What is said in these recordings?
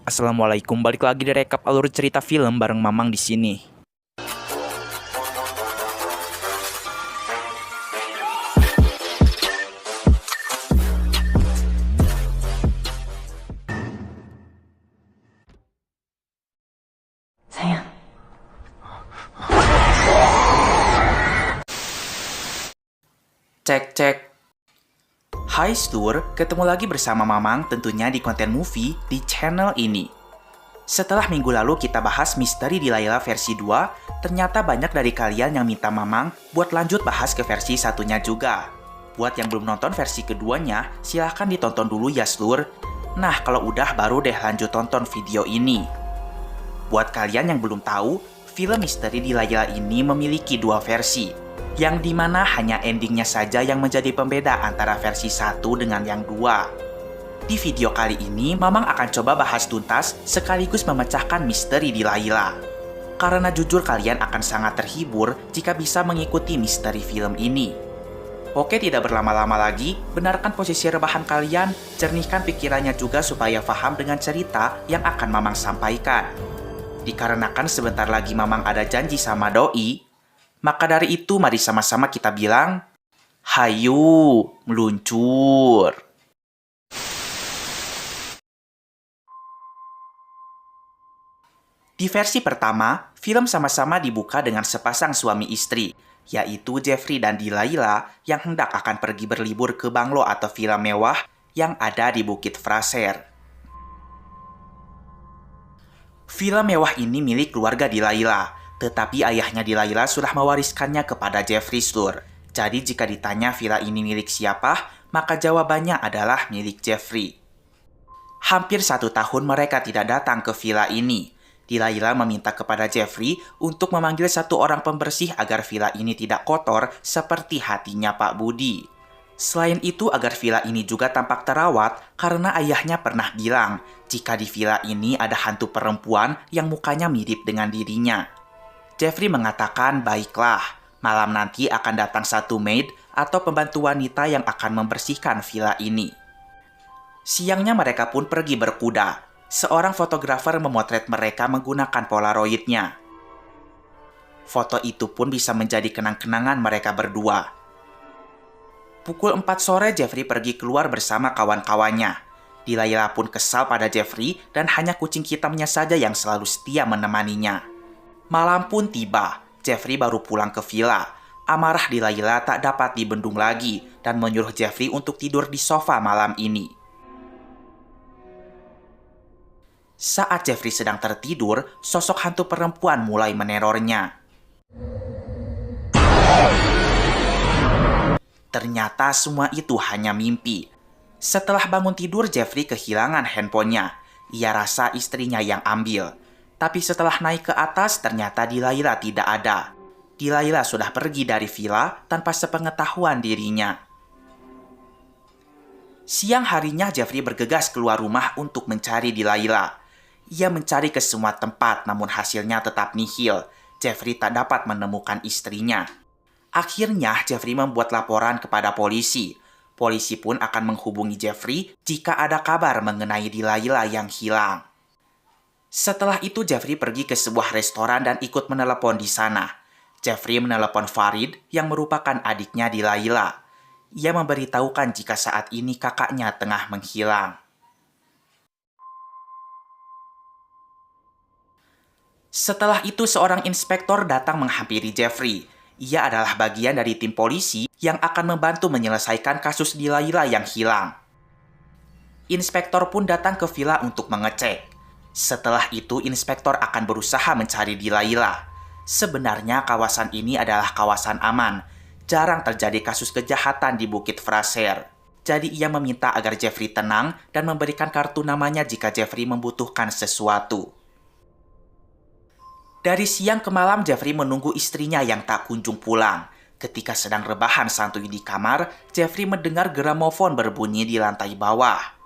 Assalamualaikum, balik lagi di rekap alur cerita film bareng Mamang di sini. Sayang. Cek cek. Hai Stur, ketemu lagi bersama Mamang tentunya di konten movie di channel ini. Setelah minggu lalu kita bahas Misteri di Layla versi 2, ternyata banyak dari kalian yang minta Mamang buat lanjut bahas ke versi satunya juga. Buat yang belum nonton versi keduanya, silahkan ditonton dulu ya Stur. Nah, kalau udah baru deh lanjut tonton video ini. Buat kalian yang belum tahu, film Misteri di Layla ini memiliki dua versi, yang dimana hanya endingnya saja yang menjadi pembeda antara versi satu dengan yang dua. Di video kali ini, Mamang akan coba bahas tuntas sekaligus memecahkan misteri di Layla. Karena jujur kalian akan sangat terhibur jika bisa mengikuti misteri film ini. Oke, tidak berlama-lama lagi, benarkan posisi rebahan kalian, jernihkan pikirannya juga supaya paham dengan cerita yang akan Mamang sampaikan. Dikarenakan sebentar lagi Mamang ada janji sama Doi, maka dari itu mari sama-sama kita bilang, hayu, meluncur. Di versi pertama, film sama-sama dibuka dengan sepasang suami istri, yaitu Jeffrey dan Delilah yang hendak akan pergi berlibur ke banglo atau villa mewah yang ada di Bukit Fraser. Villa mewah ini milik keluarga Delilah, tetapi ayahnya Delilah sudah mewariskannya kepada Jeffrey Stur. Jadi jika ditanya villa ini milik siapa, maka jawabannya adalah milik Jeffrey. Hampir 1 tahun mereka tidak datang ke villa ini. Delilah meminta kepada Jeffrey untuk memanggil 1 orang pembersih agar villa ini tidak kotor seperti hatinya Pak Budi. Selain itu agar villa ini juga tampak terawat karena ayahnya pernah bilang jika di villa ini ada hantu perempuan yang mukanya mirip dengan dirinya. Jeffrey mengatakan baiklah, malam nanti akan datang 1 maid atau pembantu wanita yang akan membersihkan villa ini. Siangnya mereka pun pergi berkuda. Seorang fotografer memotret mereka menggunakan polaroidnya. Foto itu pun bisa menjadi kenang-kenangan mereka berdua. Pukul 4 sore Jeffrey pergi keluar bersama kawan-kawannya. Delilah pun kesal pada Jeffrey dan hanya kucing hitamnya saja yang selalu setia menemaninya. Malam pun tiba, Jeffrey baru pulang ke villa. Amarah Delilah tak dapat dibendung lagi dan menyuruh Jeffrey untuk tidur di sofa malam ini. Saat Jeffrey sedang tertidur, sosok hantu perempuan mulai menerornya. Ternyata semua itu hanya mimpi. Setelah bangun tidur, Jeffrey kehilangan handphonenya. Ia rasa istrinya yang ambil. Tapi setelah naik ke atas, ternyata Delilah tidak ada. Delilah sudah pergi dari villa tanpa sepengetahuan dirinya. Siang harinya, Jeffrey bergegas keluar rumah untuk mencari Delilah. Ia mencari ke semua tempat, namun hasilnya tetap nihil. Jeffrey tak dapat menemukan istrinya. Akhirnya, Jeffrey membuat laporan kepada polisi. Polisi pun akan menghubungi Jeffrey jika ada kabar mengenai Delilah yang hilang. Setelah itu, Jeffrey pergi ke sebuah restoran dan ikut menelepon di sana. Jeffrey menelepon Farid yang merupakan adiknya Delilah. Ia memberitahukan jika saat ini kakaknya tengah menghilang. Setelah itu, seorang inspektor datang menghampiri Jeffrey. Ia adalah bagian dari tim polisi yang akan membantu menyelesaikan kasus Delilah yang hilang. Inspektor pun datang ke villa untuk mengecek. Setelah itu, inspektor akan berusaha mencari Delilah. Sebenarnya kawasan ini adalah kawasan aman. Jarang terjadi kasus kejahatan di Bukit Fraser. Jadi ia meminta agar Jeffrey tenang dan memberikan kartu namanya jika Jeffrey membutuhkan sesuatu. Dari siang ke malam, Jeffrey menunggu istrinya yang tak kunjung pulang. Ketika sedang rebahan santuy di kamar, Jeffrey mendengar gramofon berbunyi di lantai bawah.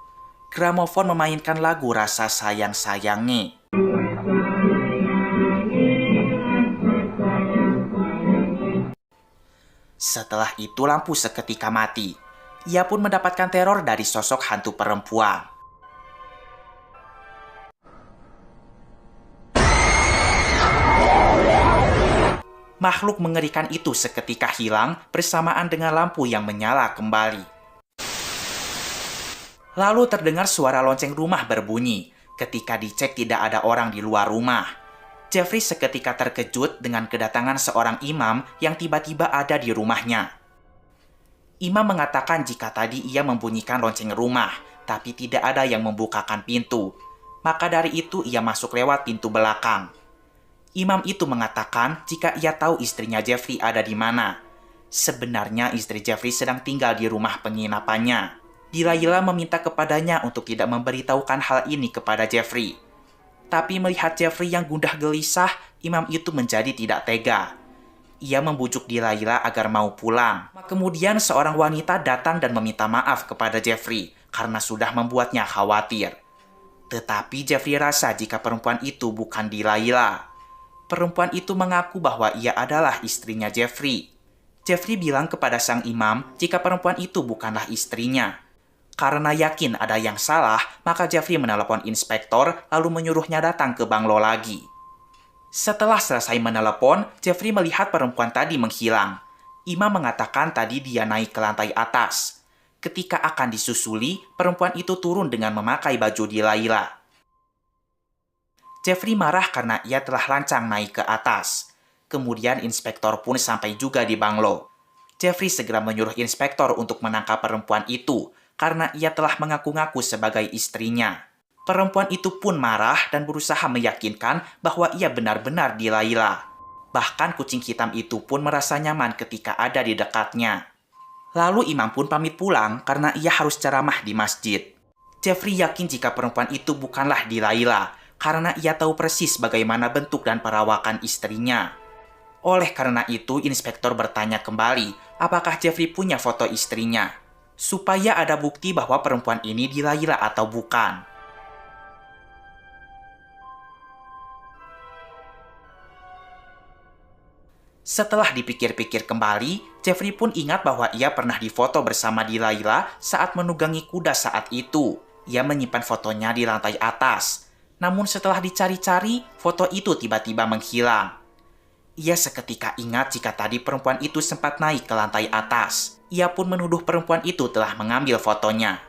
Gramofon memainkan lagu Rasa Sayang-Sayange. Setelah itu lampu seketika mati. Ia pun mendapatkan teror dari sosok hantu perempuan. Makhluk mengerikan itu seketika hilang bersamaan dengan lampu yang menyala kembali. Lalu terdengar suara lonceng rumah berbunyi. Ketika dicek tidak ada orang di luar rumah. Jeffrey seketika terkejut dengan kedatangan seorang imam yang tiba-tiba ada di rumahnya. Imam mengatakan jika tadi ia membunyikan lonceng rumah, tapi tidak ada yang membukakan pintu. Maka dari itu ia masuk lewat pintu belakang. Imam itu mengatakan jika ia tahu istrinya Jeffrey ada di mana. Sebenarnya istri Jeffrey sedang tinggal di rumah penginapannya. Delilah meminta kepadanya untuk tidak memberitahukan hal ini kepada Jeffrey. Tapi melihat Jeffrey yang gundah gelisah, imam itu menjadi tidak tega. Ia membujuk Delilah agar mau pulang. Kemudian seorang wanita datang dan meminta maaf kepada Jeffrey karena sudah membuatnya khawatir. Tetapi Jeffrey rasa jika perempuan itu bukan Delilah. Perempuan itu mengaku bahwa ia adalah istrinya Jeffrey. Jeffrey bilang kepada sang imam jika perempuan itu bukanlah istrinya. Karena yakin ada yang salah, maka Jeffrey menelepon inspektor lalu menyuruhnya datang ke banglo lagi. Setelah selesai menelepon, Jeffrey melihat perempuan tadi menghilang. Imam mengatakan tadi dia naik ke lantai atas. Ketika akan disusuli, perempuan itu turun dengan memakai baju Delilah. Jeffrey marah karena ia telah lancang naik ke atas. Kemudian inspektor pun sampai juga di banglo. Jeffrey segera menyuruh inspektor untuk menangkap perempuan itu karena ia telah mengaku-ngaku sebagai istrinya. Perempuan itu pun marah dan berusaha meyakinkan bahwa ia benar-benar Delilah. Bahkan kucing hitam itu pun merasa nyaman ketika ada di dekatnya. Lalu imam pun pamit pulang karena ia harus ceramah di masjid. Jeffrey yakin jika perempuan itu bukanlah Delilah karena ia tahu persis bagaimana bentuk dan perawakan istrinya. Oleh karena itu, inspektor bertanya kembali apakah Jeffrey punya foto istrinya, supaya ada bukti bahwa perempuan ini Delilah atau bukan. Setelah dipikir-pikir kembali, Jeffrey pun ingat bahwa ia pernah difoto bersama Delilah saat menunggangi kuda saat itu. Ia menyimpan fotonya di lantai atas. Namun setelah dicari-cari, foto itu tiba-tiba menghilang. Ia seketika ingat jika tadi perempuan itu sempat naik ke lantai atas. Ia pun menuduh perempuan itu telah mengambil fotonya.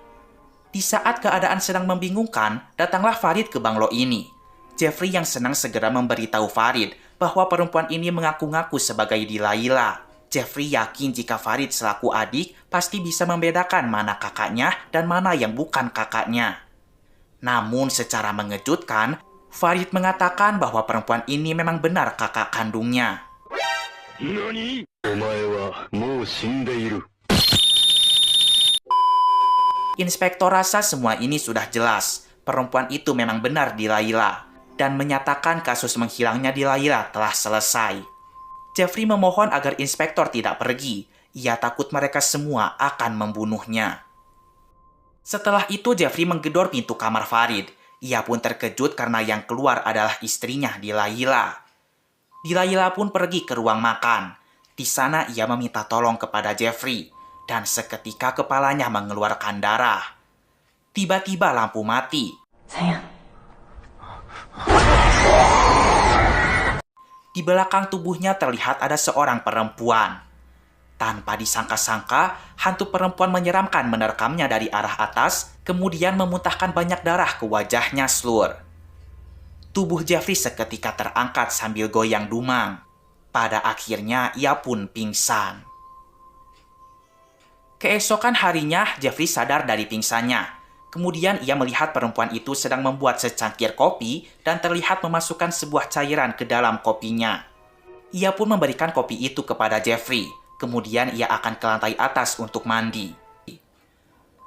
Di saat keadaan sedang membingungkan, datanglah Farid ke banglo ini. Jeffrey yang senang segera memberitahu Farid bahwa perempuan ini mengaku-ngaku sebagai Delilah. Jeffrey yakin jika Farid selaku adik pasti bisa membedakan mana kakaknya dan mana yang bukan kakaknya. Namun secara mengejutkan, Farid mengatakan bahwa perempuan ini memang benar kakak kandungnya. Nani? Omae wa mou shindeiru. Inspektor rasa semua ini sudah jelas. Perempuan itu memang benar Delilah dan menyatakan kasus menghilangnya Delilah telah selesai. Jeffrey memohon agar inspektor tidak pergi. Ia takut mereka semua akan membunuhnya. Setelah itu Jeffrey menggedor pintu kamar Farid. Ia pun terkejut karena yang keluar adalah istrinya Delilah. Delilah pun pergi ke ruang makan. Di sana ia meminta tolong kepada Jeffrey. Dan seketika kepalanya mengeluarkan darah. Tiba-tiba lampu mati. Sayang. Di belakang tubuhnya terlihat ada seorang perempuan. Tanpa disangka-sangka, hantu perempuan menyeramkan menerkamnya dari arah atas, kemudian memuntahkan banyak darah ke wajahnya Slur. Tubuh Jeffrey seketika terangkat sambil goyang dumang. Pada akhirnya, ia pun pingsan. Keesokan harinya, Jeffrey sadar dari pingsannya. Kemudian ia melihat perempuan itu sedang membuat secangkir kopi dan terlihat memasukkan sebuah cairan ke dalam kopinya. Ia pun memberikan kopi itu kepada Jeffrey. Kemudian ia akan ke lantai atas untuk mandi.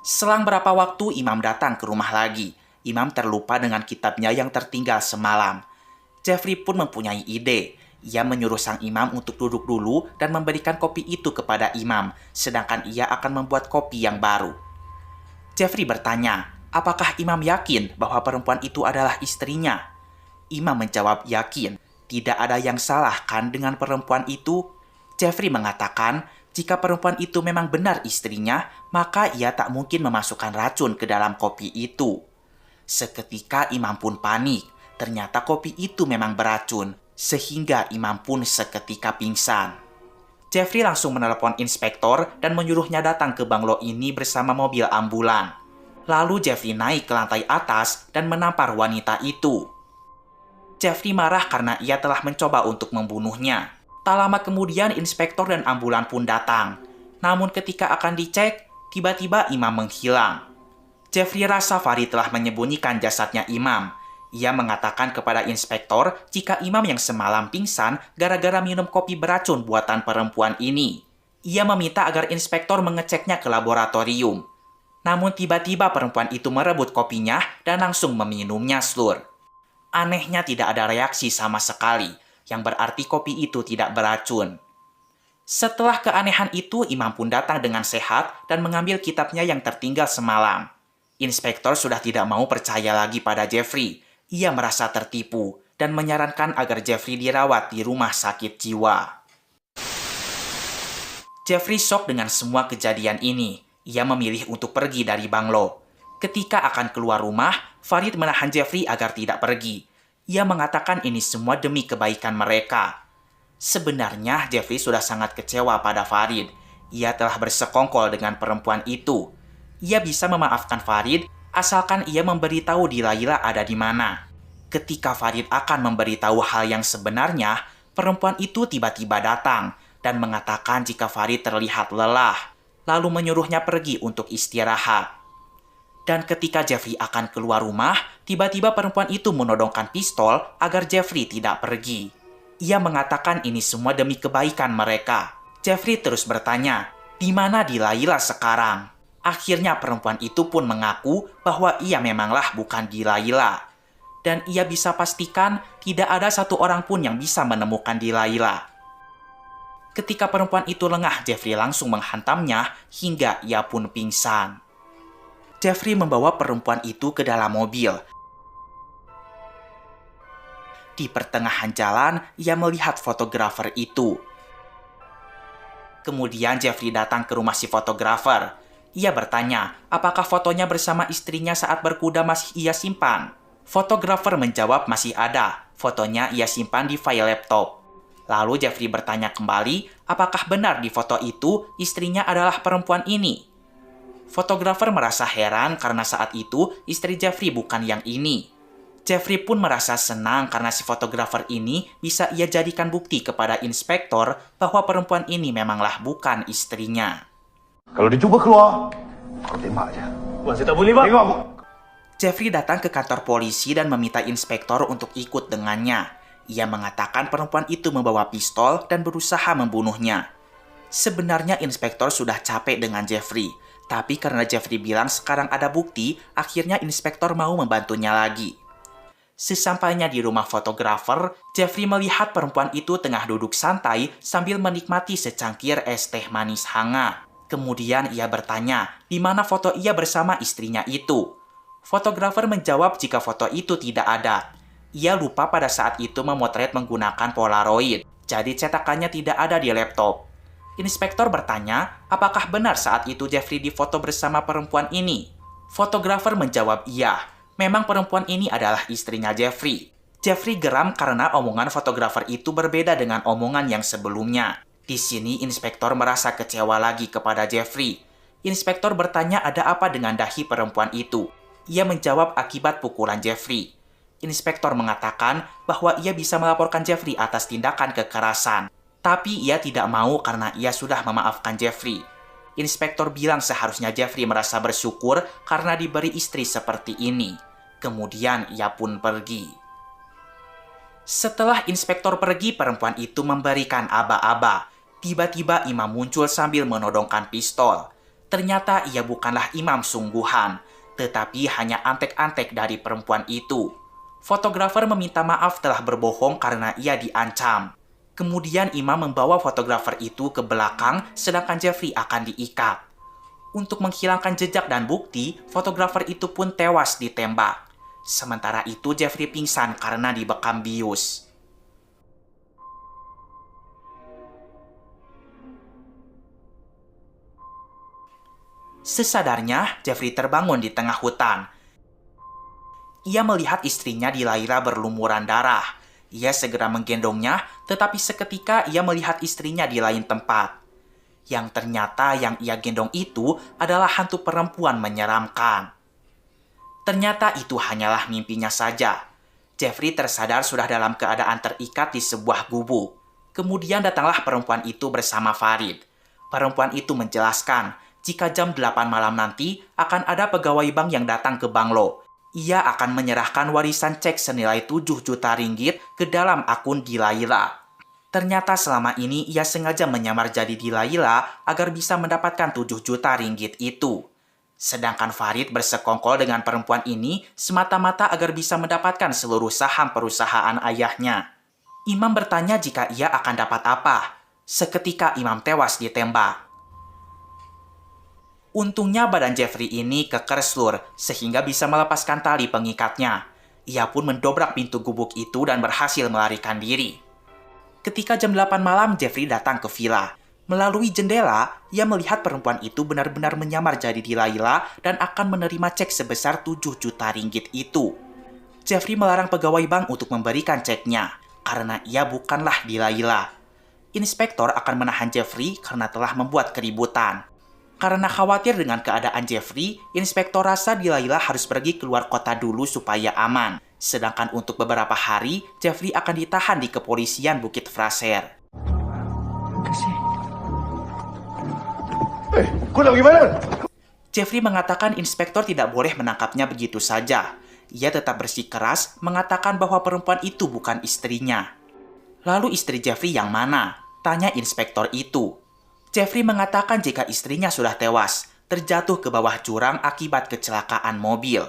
Selang berapa waktu imam datang ke rumah lagi. Imam terlupa dengan kitabnya yang tertinggal semalam. Jeffrey pun mempunyai ide. Ia menyuruh sang imam untuk duduk dulu dan memberikan kopi itu kepada imam, sedangkan ia akan membuat kopi yang baru. Jeffrey bertanya, apakah imam yakin bahwa perempuan itu adalah istrinya? Imam menjawab yakin. Tidak ada yang salah kan dengan perempuan itu? Jeffrey mengatakan, jika perempuan itu memang benar istrinya, maka ia tak mungkin memasukkan racun ke dalam kopi itu. Seketika imam pun panik. Ternyata kopi itu memang beracun. sehingga Imam pun seketika pingsan. Jeffrey langsung menelepon inspektor dan menyuruhnya datang ke banglo ini bersama mobil ambulan. Lalu Jeffrey naik ke lantai atas dan menampar wanita itu. Jeffrey marah karena ia telah mencoba untuk membunuhnya. Tak lama kemudian inspektor dan ambulan pun datang. Namun ketika akan dicek, tiba-tiba Imam menghilang. Jeffrey rasa Farid telah menyembunyikan jasadnya Imam. Ia mengatakan kepada inspektor jika Imam yang semalam pingsan gara-gara minum kopi beracun buatan perempuan ini. Ia meminta agar inspektor mengeceknya ke laboratorium. Namun tiba-tiba perempuan itu merebut kopinya dan langsung meminumnya slur. Anehnya tidak ada reaksi sama sekali, yang berarti kopi itu tidak beracun. Setelah keanehan itu, Imam pun datang dengan sehat dan mengambil kitabnya yang tertinggal semalam. Inspektor sudah tidak mau percaya lagi pada Jeffrey. Ia merasa tertipu dan menyarankan agar Jeffrey dirawat di rumah sakit jiwa. Jeffrey shock dengan semua kejadian ini. Ia memilih untuk pergi dari banglo. Ketika akan keluar rumah, Farid menahan Jeffrey agar tidak pergi. Ia mengatakan ini semua demi kebaikan mereka. Sebenarnya Jeffrey sudah sangat kecewa pada Farid. Ia telah bersekongkol dengan perempuan itu. Ia bisa memaafkan Farid asalkan ia memberitahu Delilah ada di mana. Ketika Farid akan memberitahu hal yang sebenarnya, perempuan itu tiba-tiba datang dan mengatakan jika Farid terlihat lelah, lalu menyuruhnya pergi untuk istirahat. Dan ketika Jeffrey akan keluar rumah, tiba-tiba perempuan itu menodongkan pistol agar Jeffrey tidak pergi. Ia mengatakan ini semua demi kebaikan mereka. Jeffrey terus bertanya, di mana Delilah sekarang? Akhirnya perempuan itu pun mengaku bahwa ia memanglah bukan Delilah. Dan ia bisa pastikan tidak ada satu orang pun yang bisa menemukan Delilah. Ketika perempuan itu lengah, Jeffrey langsung menghantamnya hingga ia pun pingsan. Jeffrey membawa perempuan itu ke dalam mobil. Di pertengahan jalan, ia melihat fotografer itu. Kemudian Jeffrey datang ke rumah si fotografer. Ia bertanya, apakah fotonya bersama istrinya saat berkuda masih ia simpan? Fotografer menjawab masih ada. Fotonya ia simpan di file laptop. Lalu Jeffrey bertanya kembali, apakah benar di foto itu istrinya adalah perempuan ini? Fotografer merasa heran karena saat itu istri Jeffrey bukan yang ini. Jeffrey pun merasa senang karena si fotografer ini bisa ia jadikan bukti kepada inspektor bahwa perempuan ini memanglah bukan istrinya. Kalau dia cuba keluar, kau tembak aja. Wah, saya tak boleh, Pak. Tengok. Jeffrey datang ke kantor polisi dan meminta inspektor untuk ikut dengannya. Ia mengatakan perempuan itu membawa pistol dan berusaha membunuhnya. Sebenarnya inspektor sudah capek dengan Jeffrey. Tapi karena Jeffrey bilang sekarang ada bukti, akhirnya inspektor mau membantunya lagi. Sesampainya di rumah fotografer, Jeffrey melihat perempuan itu tengah duduk santai sambil menikmati secangkir es teh manis hangat. Kemudian ia bertanya, di mana foto ia bersama istrinya itu? Fotografer menjawab jika foto itu tidak ada. Ia lupa pada saat itu memotret menggunakan Polaroid, jadi cetakannya tidak ada di laptop. Inspektor bertanya, apakah benar saat itu Jeffrey difoto bersama perempuan ini? Fotografer menjawab iya, memang perempuan ini adalah istrinya Jeffrey. Jeffrey geram karena omongan fotografer itu berbeda dengan omongan yang sebelumnya. Di sini inspektor merasa kecewa lagi kepada Jeffrey. Inspektor bertanya ada apa dengan dahi perempuan itu. Ia menjawab akibat pukulan Jeffrey. Inspektor mengatakan bahwa ia bisa melaporkan Jeffrey atas tindakan kekerasan. Tapi ia tidak mau karena ia sudah memaafkan Jeffrey. Inspektor bilang seharusnya Jeffrey merasa bersyukur karena diberi istri seperti ini. Kemudian ia pun pergi. Setelah inspektor pergi, perempuan itu memberikan aba-aba. Tiba-tiba Imam muncul sambil menodongkan pistol. Ternyata ia bukanlah Imam sungguhan, tetapi hanya antek-antek dari perempuan itu. Fotografer meminta maaf telah berbohong karena ia diancam. Kemudian Imam membawa fotografer itu ke belakang, sedangkan Jeffrey akan diikat. Untuk menghilangkan jejak dan bukti, fotografer itu pun tewas ditembak. Sementara itu Jeffrey pingsan karena dibekam bius. Sesadarnya, Jeffrey terbangun di tengah hutan. Ia melihat istrinya Delilah berlumuran darah. Ia segera menggendongnya, tetapi seketika ia melihat istrinya di lain tempat. Yang ternyata yang ia gendong itu adalah hantu perempuan menyeramkan. Ternyata itu hanyalah mimpinya saja. Jeffrey tersadar sudah dalam keadaan terikat di sebuah gubuk. Kemudian datanglah perempuan itu bersama Farid. Perempuan itu menjelaskan jika jam 8 malam nanti akan ada pegawai bank yang datang ke banglo. Ia akan menyerahkan warisan cek senilai 7 juta ringgit ke dalam akun Dilaila. Ternyata selama ini ia sengaja menyamar jadi Dilaila agar bisa mendapatkan 7 juta ringgit itu. Sedangkan Farid bersekongkol dengan perempuan ini semata-mata agar bisa mendapatkan seluruh saham perusahaan ayahnya. Imam bertanya jika ia akan dapat apa. Seketika Imam tewas ditembak. Untungnya badan Jeffrey ini keker slur sehingga bisa melepaskan tali pengikatnya. Ia pun mendobrak pintu gubuk itu dan berhasil melarikan diri. Ketika jam 8 malam Jeffrey datang ke villa. Melalui jendela, ia melihat perempuan itu benar-benar menyamar jadi Dilaila dan akan menerima cek sebesar 7 juta ringgit itu. Jeffrey melarang pegawai bank untuk memberikan ceknya karena ia bukanlah Dilaila. Inspektor akan menahan Jeffrey karena telah membuat keributan. Karena khawatir dengan keadaan Jeffrey, inspektor rasa Dilaila harus pergi keluar kota dulu supaya aman. Sedangkan untuk beberapa hari, Jeffrey akan ditahan di kepolisian Bukit Fraser. Kau nak pergi mana? Jeffrey mengatakan inspektor tidak boleh menangkapnya begitu saja. Ia tetap bersikeras mengatakan bahwa perempuan itu bukan istrinya. Lalu istri Jeffrey yang mana? Tanya inspektor itu. Jeffrey mengatakan jika istrinya sudah tewas, terjatuh ke bawah jurang akibat kecelakaan mobil.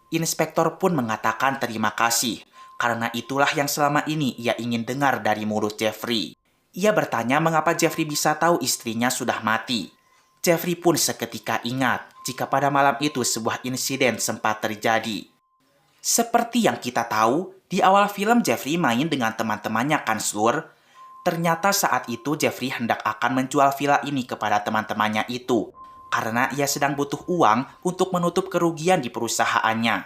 Inspektor pun mengatakan terima kasih, karena itulah yang selama ini ia ingin dengar dari mulut Jeffrey. Ia bertanya mengapa Jeffrey bisa tahu istrinya sudah mati. Jeffrey pun seketika ingat jika pada malam itu sebuah insiden sempat terjadi. Seperti yang kita tahu, di awal film Jeffrey main dengan teman-temannya kan Slur. Ternyata saat itu Jeffrey hendak akan menjual villa ini kepada teman-temannya itu. Karena ia sedang butuh uang untuk menutup kerugian di perusahaannya.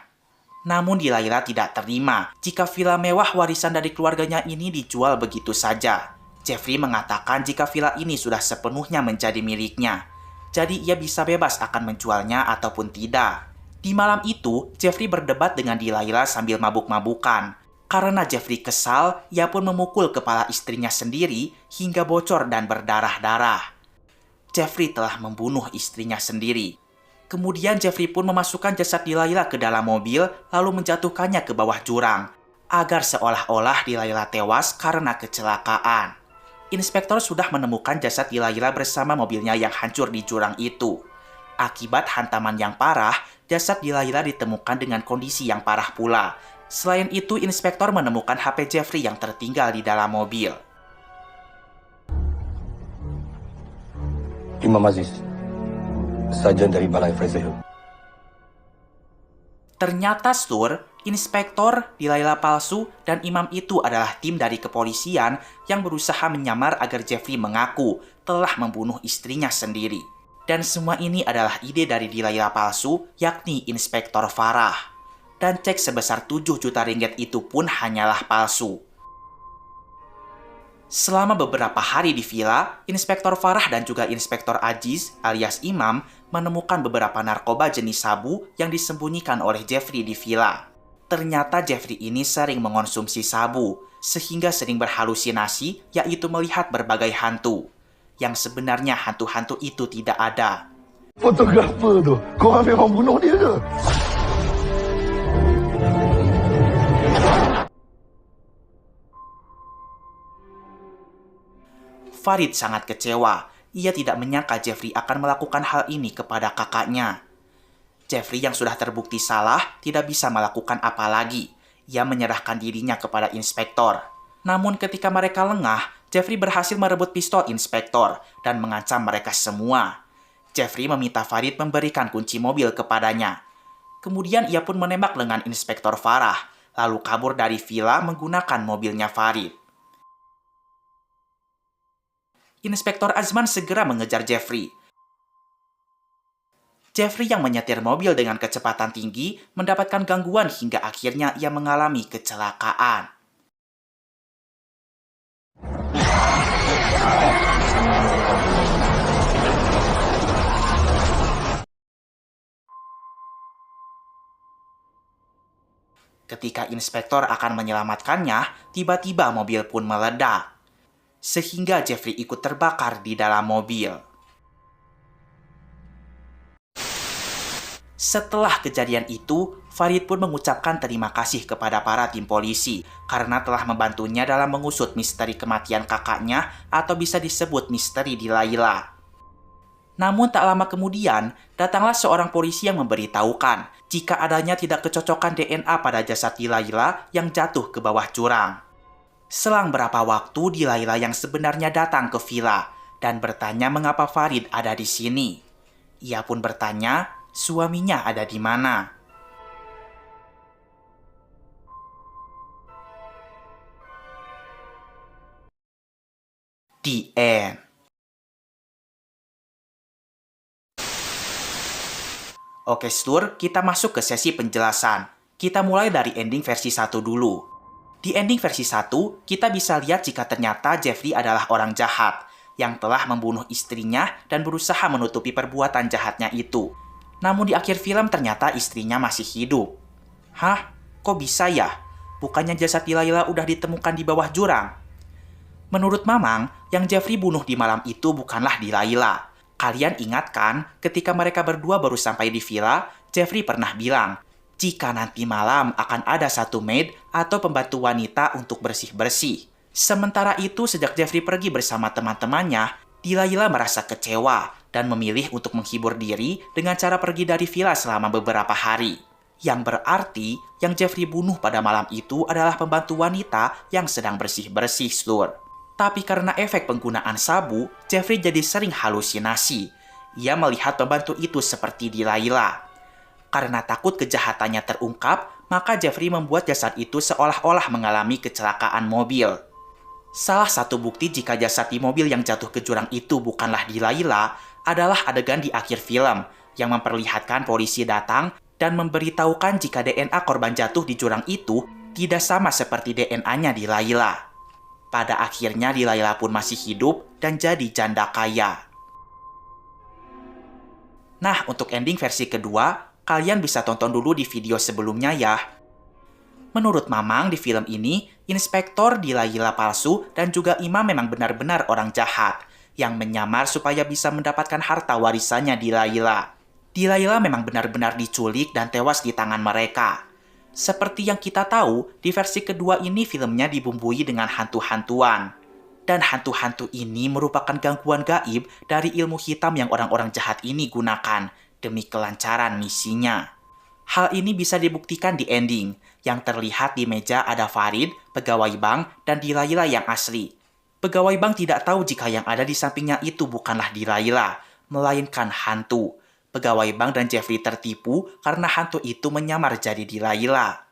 Namun Dilaila tidak terima jika villa mewah warisan dari keluarganya ini dijual begitu saja. Jeffrey mengatakan jika villa ini sudah sepenuhnya menjadi miliknya. Jadi ia bisa bebas akan menjualnya ataupun tidak. Di malam itu, Jeffrey berdebat dengan Dilaila sambil mabuk-mabukan. Karena Jeffrey kesal, ia pun memukul kepala istrinya sendiri hingga bocor dan berdarah-darah. Jeffrey telah membunuh istrinya sendiri. Kemudian Jeffrey pun memasukkan jasad Dilaila ke dalam mobil lalu menjatuhkannya ke bawah jurang. Agar seolah-olah Dilaila tewas karena kecelakaan. Inspektor sudah menemukan jasad Dilaila bersama mobilnya yang hancur di jurang itu. Akibat hantaman yang parah, jasad Dilaila ditemukan dengan kondisi yang parah pula. Selain itu, inspektor menemukan HP Jeffrey yang tertinggal di dalam mobil. Imam Aziz, sarjan dari Balai Fraser Hill. Ternyata Sur, inspektor, Dilaila palsu, dan imam itu adalah tim dari kepolisian yang berusaha menyamar agar Jeffrey mengaku telah membunuh istrinya sendiri. Dan semua ini adalah ide dari Dilaila palsu, yakni Inspektor Farah. Dan cek sebesar 7 juta ringgit itu pun hanyalah palsu. Selama beberapa hari di villa, Inspektor Farah dan juga Inspektor Aziz alias Imam menemukan beberapa narkoba jenis sabu yang disembunyikan oleh Jeffrey di villa. Ternyata Jeffrey ini sering mengonsumsi sabu, sehingga sering berhalusinasi yaitu melihat berbagai hantu. Yang sebenarnya hantu-hantu itu tidak ada. Fotografer tu, korang memang bunuh dia ke? Farid sangat kecewa. Ia tidak menyangka Jeffrey akan melakukan hal ini kepada kakaknya. Jeffrey yang sudah terbukti salah tidak bisa melakukan apa lagi. Ia menyerahkan dirinya kepada inspektor. Namun ketika mereka lengah, Jeffrey berhasil merebut pistol inspektor dan mengancam mereka semua. Jeffrey meminta Farid memberikan kunci mobil kepadanya. Kemudian ia pun menembak lengan inspektor Farah, lalu kabur dari villa menggunakan mobilnya Farid. Inspektor Azman segera mengejar Jeffrey. Jeffrey yang menyetir mobil dengan kecepatan tinggi mendapatkan gangguan hingga akhirnya ia mengalami kecelakaan. Ketika inspektor akan menyelamatkannya, tiba-tiba mobil pun meledak. Sehingga Jeffrey ikut terbakar di dalam mobil. Setelah kejadian itu, Farid pun mengucapkan terima kasih kepada para tim polisi karena telah membantunya dalam mengusut misteri kematian kakaknya atau bisa disebut misteri di Layla. Namun tak lama kemudian, datanglah seorang polisi yang memberitahukan jika adanya tidak kecocokan DNA pada jasad di Layla yang jatuh ke bawah jurang. Selang berapa waktu di Layla yang sebenarnya datang ke villa dan bertanya mengapa Farid ada di sini. Ia pun bertanya, suaminya ada di mana. The end. Oke, Slur, kita masuk ke sesi penjelasan. Kita mulai dari ending versi 1 dulu. Di ending versi 1, kita bisa lihat jika ternyata Jeffrey adalah orang jahat yang telah membunuh istrinya dan berusaha menutupi perbuatan jahatnya itu. Namun di akhir film ternyata istrinya masih hidup. Hah? Kok bisa ya? Bukannya jasad Layla udah ditemukan di bawah jurang? Menurut Mamang, yang Jeffrey bunuh di malam itu bukanlah Layla. Kalian ingat kan, ketika mereka berdua baru sampai di villa, Jeffrey pernah bilang, jika nanti malam akan ada satu maid atau pembantu wanita untuk bersih-bersih. Sementara itu, sejak Jeffrey pergi bersama teman-temannya, Layla merasa kecewa dan memilih untuk menghibur diri dengan cara pergi dari villa selama beberapa hari. Yang berarti, yang Jeffrey bunuh pada malam itu adalah pembantu wanita yang sedang bersih-bersih, Slur. Tapi karena efek penggunaan sabu, Jeffrey jadi sering halusinasi. Ia melihat pembantu itu seperti Layla. Karena takut kejahatannya terungkap, maka Jeffrey membuat jasad itu seolah-olah mengalami kecelakaan mobil. Salah satu bukti jika jasad di mobil yang jatuh ke jurang itu bukanlah Layla adalah adegan di akhir film yang memperlihatkan polisi datang dan memberitahukan jika DNA korban jatuh di jurang itu tidak sama seperti DNA-nya Layla. Pada akhirnya Layla pun masih hidup dan jadi janda kaya. Nah, untuk ending versi kedua, kalian bisa tonton dulu di video sebelumnya ya. Menurut Mamang di film ini, Inspektor Layla palsu dan juga Imam memang benar-benar orang jahat yang menyamar supaya bisa mendapatkan harta warisannya Layla. Layla memang benar-benar diculik dan tewas di tangan mereka. Seperti yang kita tahu, di versi kedua ini filmnya dibumbui dengan hantu-hantuan. Dan hantu-hantu ini merupakan gangguan gaib dari ilmu hitam yang orang-orang jahat ini gunakan demi kelancaran misinya. Hal ini bisa dibuktikan di ending, yang terlihat di meja ada Farid, pegawai bank, dan Layla yang asli. Pegawai bank tidak tahu jika yang ada di sampingnya itu bukanlah Layla, melainkan hantu. Pegawai bank dan Jeffrey tertipu karena hantu itu menyamar jadi Layla.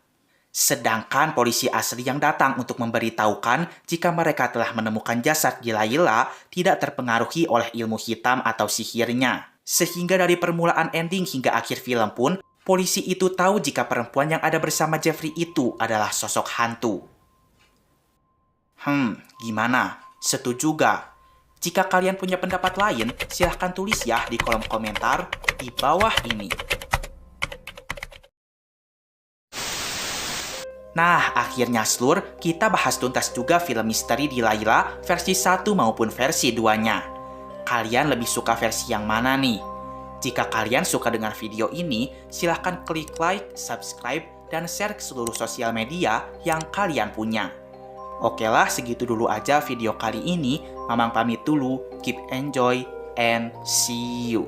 Sedangkan polisi asli yang datang untuk memberitahukan jika mereka telah menemukan jasad Layla tidak terpengaruhi oleh ilmu hitam atau sihirnya. Sehingga dari permulaan ending hingga akhir film pun, polisi itu tahu jika perempuan yang ada bersama Jeffrey itu adalah sosok hantu. Gimana? Setuju gak? Jika kalian punya pendapat lain, silahkan tulis ya di kolom komentar di bawah ini. Nah, akhirnya Slur, kita bahas tuntas juga film misteri Layla versi 1 maupun versi 2-nya. Kalian lebih suka versi yang mana nih? Jika kalian suka dengan video ini, silahkan klik like, subscribe, dan share ke seluruh sosial media yang kalian punya. Oke lah, segitu dulu aja video kali ini. Mamang pamit dulu. Keep enjoy and see you.